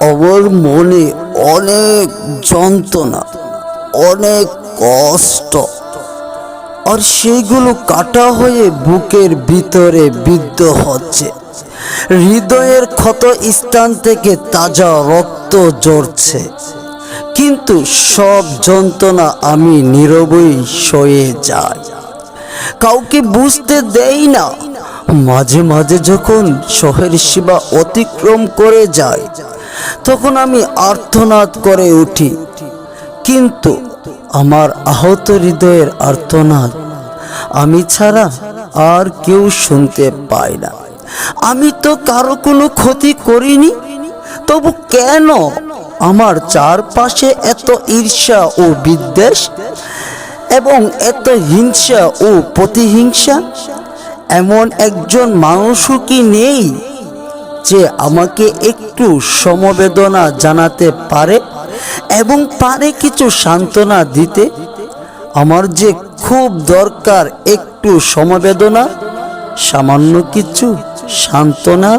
আমার মনে অনেক যন্ত্রণা, অনেক কষ্ট, আর সেগুলো কাটা হয়ে বুকের ভিতরে বিদ্ধ হচ্ছে। হৃদয়ের ক্ষত স্থান থেকে তাজা রক্ত ঝরছে, কিন্তু সব যন্ত্রণা আমি নীরবেই সয়ে যাই, কাউকে বুঝতে দেই না। মাঝে মাঝে যখন শহরের সীমা অতিক্রম করে যায়, তখন আমি আর্তনাদ করে উঠি, কিন্তু আমার আহত হৃদয়ের আর্তনাদ আমি ছাড়া আর কেউ শুনতে পায় না। আমি তো কারো কোনো ক্ষতি করিনি, তবু কেন আমার চারপাশে এত ঈর্ষা ও বিদ্বেষ এবং এত হিংসা ও প্রতিহিংসা? এমন একজন মানুষও কি নেই যে আমাকে একটু সমবেদনা জানাতে পারে এবং পারে কিছু সান্ত্বনা দিতে? আমার যে খুব দরকার একটু সমবেদনা, সামান্য কিছু সান্ত্বনা।